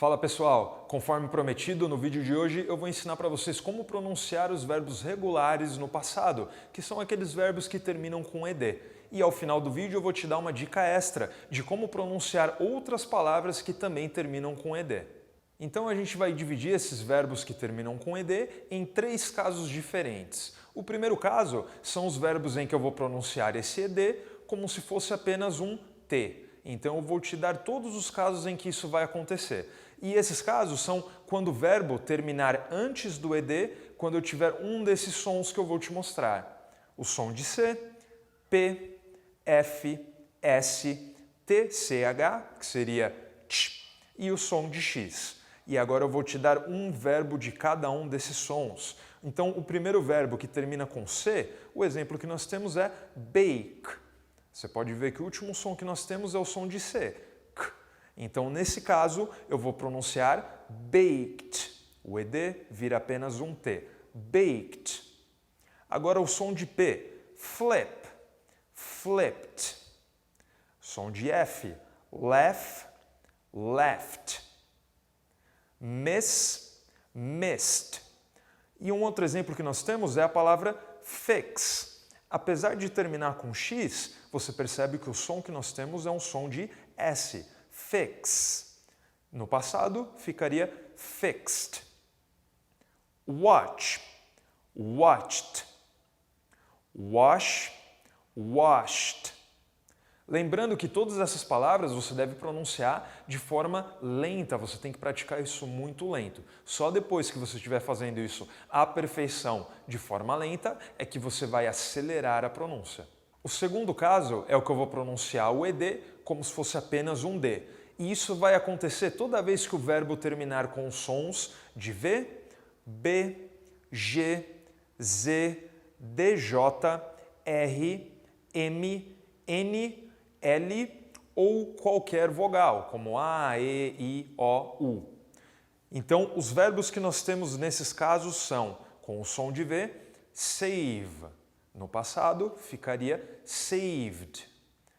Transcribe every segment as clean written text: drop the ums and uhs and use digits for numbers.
Fala pessoal, conforme prometido, no vídeo de hoje eu vou ensinar para vocês como pronunciar os verbos regulares no passado, que são aqueles verbos que terminam com ed. E ao final do vídeo eu vou te dar uma dica extra de como pronunciar outras palavras que também terminam com ed. Então a gente vai dividir esses verbos que terminam com ed em 3 casos diferentes. O primeiro caso são os verbos em que eu vou pronunciar esse ed como se fosse apenas um t. Então eu vou te dar todos os casos em que isso vai acontecer. E esses casos são quando o verbo terminar antes do ed, quando eu tiver um desses sons que eu vou te mostrar. O som de C, P, F, S, T, CH, que seria TCH, e o som de X. E agora eu vou te dar um verbo de cada um desses sons. Então o primeiro verbo que termina com C, o exemplo que nós temos é bake. Você pode ver que o último som que nós temos é o som de C. K. Então, nesse caso, eu vou pronunciar baked. O ed vira apenas um T. Baked. Agora o som de P. Flip. Flipped. Som de F. Left. Left. Miss. Missed. E um outro exemplo que nós temos é a palavra fix. Apesar de terminar com X, você percebe que o som que nós temos é um som de S. Fix. No passado, ficaria fixed. Watch. Watched. Wash. Washed. Lembrando que todas essas palavras você deve pronunciar de forma lenta, você tem que praticar isso muito lento. Só depois que você estiver fazendo isso à perfeição de forma lenta é que você vai acelerar a pronúncia. O segundo caso é o que eu vou pronunciar o ed como se fosse apenas um d. E isso vai acontecer toda vez que o verbo terminar com sons de V, B, G, Z, DJ, R, M, N, L ou qualquer vogal, como A, E, I, O, U. Então, os verbos que nós temos nesses casos são, com o som de V, save. No passado, ficaria saved,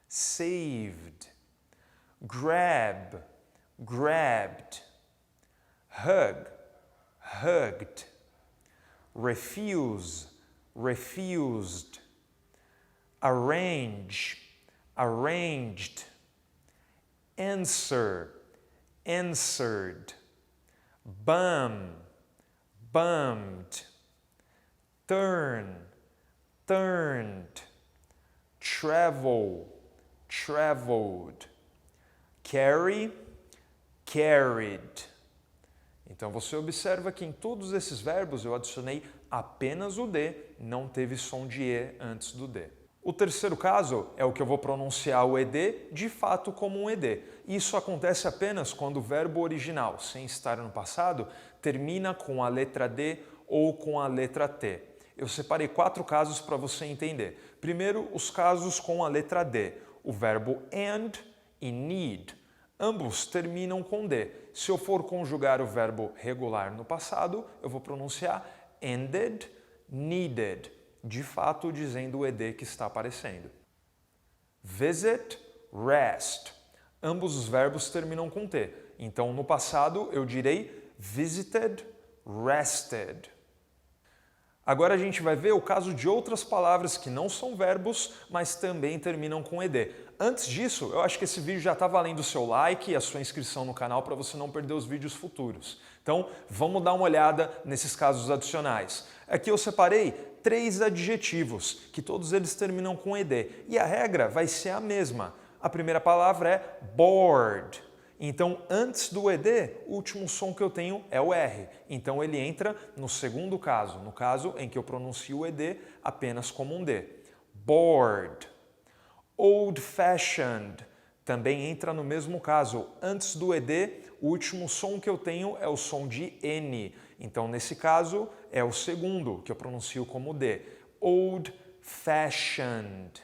saved. Grab, grabbed. Hug, hugged. Refuse, refused. Arrange, arranged. Answer, answered. Bum, bummed. Turn, turned. Travel, traveled. Carry, carried. Então você observa que em todos esses verbos eu adicionei apenas o D, não teve som de E antes do D. O terceiro caso é o que eu vou pronunciar o ed de fato como um ed. Isso acontece apenas quando o verbo original, sem estar no passado, termina com a letra D ou com a letra T. Eu separei 4 casos para você entender. Primeiro, os casos com a letra D. O verbo and e need. Ambos terminam com D. Se eu for conjugar o verbo regular no passado, eu vou pronunciar ended, needed. De fato, dizendo o ed que está aparecendo. Visit, rest. Ambos os verbos terminam com T. Então, no passado, eu direi visited, rested. Agora a gente vai ver o caso de outras palavras que não são verbos, mas também terminam com ed. Antes disso, eu acho que esse vídeo já está valendo o seu like e a sua inscrição no canal para você não perder os vídeos futuros. Então, vamos dar uma olhada nesses casos adicionais. Aqui eu separei 3 adjetivos, que todos eles terminam com ed. E a regra vai ser a mesma. A primeira palavra é bored. Então, antes do ed, o último som que eu tenho é o R. Então, ele entra no segundo caso, no caso em que eu pronuncio o ed apenas como um D. Bored. Old-fashioned. Também entra no mesmo caso. Antes do ed, o último som que eu tenho é o som de N. Então, nesse caso, é o segundo, que eu pronuncio como D. Old-fashioned.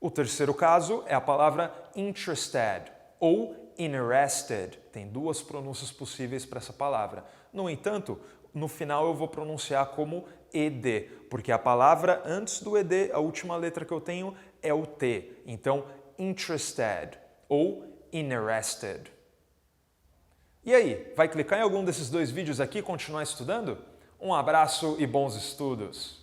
O terceiro caso é a palavra interested ou interested. Tem 2 pronúncias possíveis para essa palavra. No entanto, no final eu vou pronunciar como ed, porque a palavra antes do ed, a última letra que eu tenho é o T. Então, interested ou interested. E aí, vai clicar em algum desses dois vídeos aqui e continuar estudando? Um abraço e bons estudos!